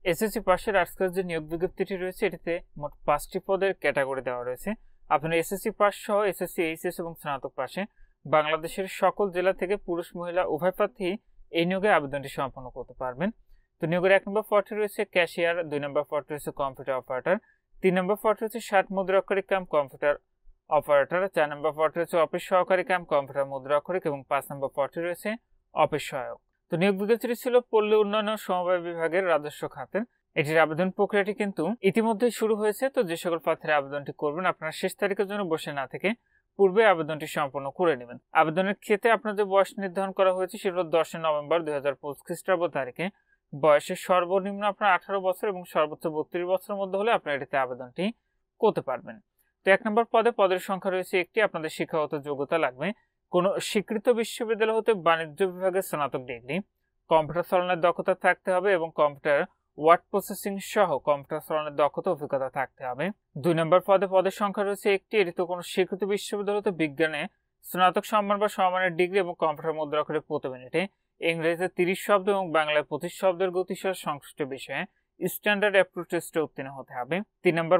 SSC পাশের আজকের যে নিয়োগ বিজ্ঞপ্তিটি রয়েছে এটিতে মোট 5টি পদের ক্যাটাগরি দেওয়া রয়েছে। আপনারা এসএসসি পাস সহ এসএসসি, এইচএস এবং স্নাতক পাশে বাংলাদেশের সকল জেলা থেকে পুরুষ মহিলা উভয় প্রার্থী এই নিয়োগে আবেদনটি সম্পন্ন করতে পারবেন। তো নিয়োগের 1 নম্বর পদটি রয়েছে ক্যাশিয়ার, 2 নম্বর পদটি রয়েছে কম্পিউটার অপারেটর, 3 নম্বর পদটি রয়েছে 60 মুদ্রাক্ষরিক কাম কম্পিউটার অপারেটর, 4 নম্বর পদটি রয়েছে অফিস সহকারী কাম কম্পিউটার মুদ্রাক্ষরিক এবং 5 নম্বর পদটি রয়েছে অফিস সহায়ক। তো নিয়োগ বিজ্ঞপ্তিটি ছিল পল্লী উন্নয়ন ও সমবায় বিভাগের রাজস্ব খাতের। এটির আবেদন প্রক্রিয়াটি কিন্তু ইতিমধ্যে শুরু হয়েছে। তো যে সকল প্রার্থীরা আবেদনটি করবেন আপনারা শেষ তারিখের জন্য বসে না থেকে পূর্বে আবেদনটি সম্পন্ন করে নেবেন। আবেদনের ক্ষেত্রে আপনার যে বয়স নির্ধারণ করা হয়েছে সেটা হল 10 নভেম্বর 2025 খ্রিস্টাব্দ তারিখে। বয়সের সর্বনিম্ন আপনার 18 বছর এবং সর্বোচ্চ 32 বছরের মধ্যে হলে আপনারা এটিতে আবেদনটি করতে পারবেন। তো 1 নম্বর পদের সংখ্যা রয়েছে একটি। আপনাদের শিক্ষাগত যোগ্যতা লাগবে কোনো স্বীকৃত বিশ্ববিদ্যালয় হতে বাণিজ্য বিভাগের স্নাতক ডিগ্রি, কম্পিউটার চালানোর দক্ষতা থাকতে হবে এবং কম্পিউটার ওয়ার্ড প্রসেসিং সহ কম্পিউটার চালানোর দক্ষতা অভিজ্ঞতা থাকতে হবে। 2 নম্বর পদের সংখ্যা রয়েছে একটি। এটিতে কোনো স্বীকৃত বিশ্ববিদ্যালয় হতে বিজ্ঞানে স্নাতক সম্মান বা সমমানের ডিগ্রি এবং কম্পিউটার মুদ্রাক্ষরে প্রতি মিনিটে ইংরেজিতে 30 শব্দ এবং বাংলায় 25 শব্দের গতিসহ সংশ্লিষ্ট বিষয়ে স্ট্যান্ডার্ড অ্যাপ্টিটিউড টেস্টে উত্তীর্ণ হতে হবে। 3 নম্বর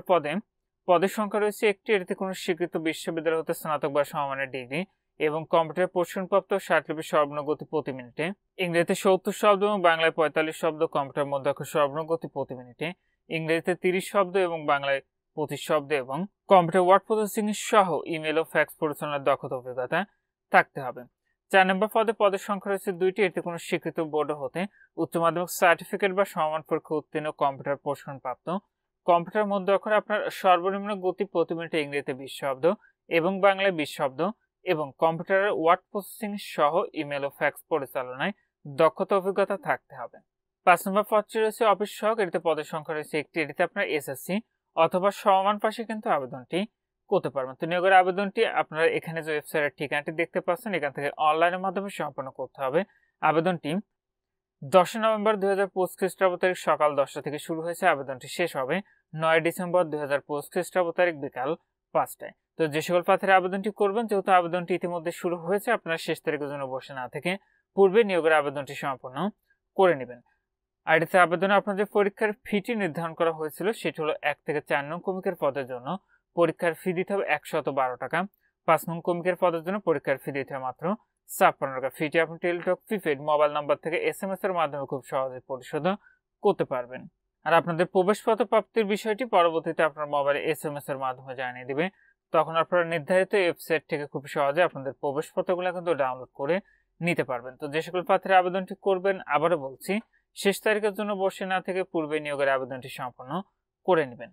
পদের সংখ্যা রয়েছে একটি। এটিতে কোনো স্বীকৃত বিশ্ববিদ্যালয় হতে স্নাতক বা সমমানের ডিগ্রি এবং কম্পিউটার প্রশিক্ষণপ্রাপ্ত 60 লিপি সর্বনিম্ন গতি প্রতি মিনিটে, ইংরেজিতে 70 শব্দ এবং বাংলায় 45 শব্দ, কম্পিউটার মুদ্রাক্ষর সর্বনিম্ন গতি প্রতি মিনিটে, ইংরেজিতে 30 শব্দ এবং বাংলায় 25 শব্দ এবং কম্পিউটার ওয়ার্ড প্রসেসিং সহ ইমেল ও ফ্যাক্স পরিচালনার দক্ষতা অভিজ্ঞতা থাকতে হবে। 4 নম্বর পদের সংখ্যা রয়েছে 2টি। এতে কোনো স্বীকৃত বোর্ড হতে উচ্চ মাধ্যমিক সার্টিফিকেট বা সমমান পরীক্ষা উত্তীর্ণ কম্পিউটার প্রশিক্ষণপ্রাপ্ত, কম্পিউটার মুদ্রাক্ষরে আপনার সর্বনিম্ন গতি প্রতি মিনিটে ইংরেজিতে 20 শব্দ এবং বাংলায় 20 শব্দ এবং কম্পিউটারের ওয়ার্ড প্রসেসিং সহ ইমেল ও ফ্যাক্স পরিচালনায় দক্ষতা অভিজ্ঞতা থাকতে হবে। 5 নম্বর পদটি রয়েছে অফিস সহায়ক। এটিতে পদের সংখ্যা রয়েছে একটি। এটিতে আপনার এসএসসি অথবা সমমান পাশে কিন্তু আবেদনটি করতে পারবেন। তো নিয়োগের আবেদনটি আপনারা এখানে যে ওয়েবসাইটের ঠিকানাটি দেখতে পাচ্ছেন এখান থেকে অনলাইনের মাধ্যমে সম্পন্ন করতে হবে। আবেদনটি 10 নভেম্বর 2025 খ্রিস্টাব্দ তারিখ সকাল 10টা থেকে শুরু হয়েছে। আবেদনটি শেষ হবে 9 ডিসেম্বর 2025 খ্রিস্টাব্দ তারিখ বিকাল 5টায়। তো যে সকল প্রার্থীরা আবেদনটি করবেন, যেহেতু আবেদনটি ইতিমধ্যে শুরু হয়েছে, আপনারা শেষ তারিখের জন্য বসে না থেকে পূর্বে নিয়োগের আবেদনটি সম্পন্ন করে নেবেন। আর এটিতে আবেদনে আপনাদের পরীক্ষার ফিটি নির্ধারণ করা হয়েছিল সেটি হলো 1 থেকে 4 নং কমিকের পদের জন্য পরীক্ষার ফি দিতে হবে 112 টাকা। 5 নং কমিকের পদের জন্য পরীক্ষার ফি দিতে হবে মাত্র 56 টাকা। ফিটি আপনি টেলিটক প্রিপেড মোবাইল নাম্বার থেকে SMS এর মাধ্যমে খুব সহজে পরিশোধ করতে পারবেন। আর আপনাদের প্রবেশপত্র প্রাপ্তির বিষয়টি পরবর্তীতে আপনার মোবাইলে SMS এর মাধ্যমে জানিয়ে দিবে। তখন আপনারা নির্ধারিত ওয়েবসাইট থেকে খুব সহজে আপনাদের প্রবেশপত্রগুলো কিন্তু ডাউনলোড করে নিতে পারবেন। তো যে সকল প্রার্থীরা আবেদনটি করবেন, আবারও বলছি, শেষ তারিখের জন্য বসে না থেকে পূর্বে নিয়োগের আবেদনটি সম্পন্ন করে নেবেন।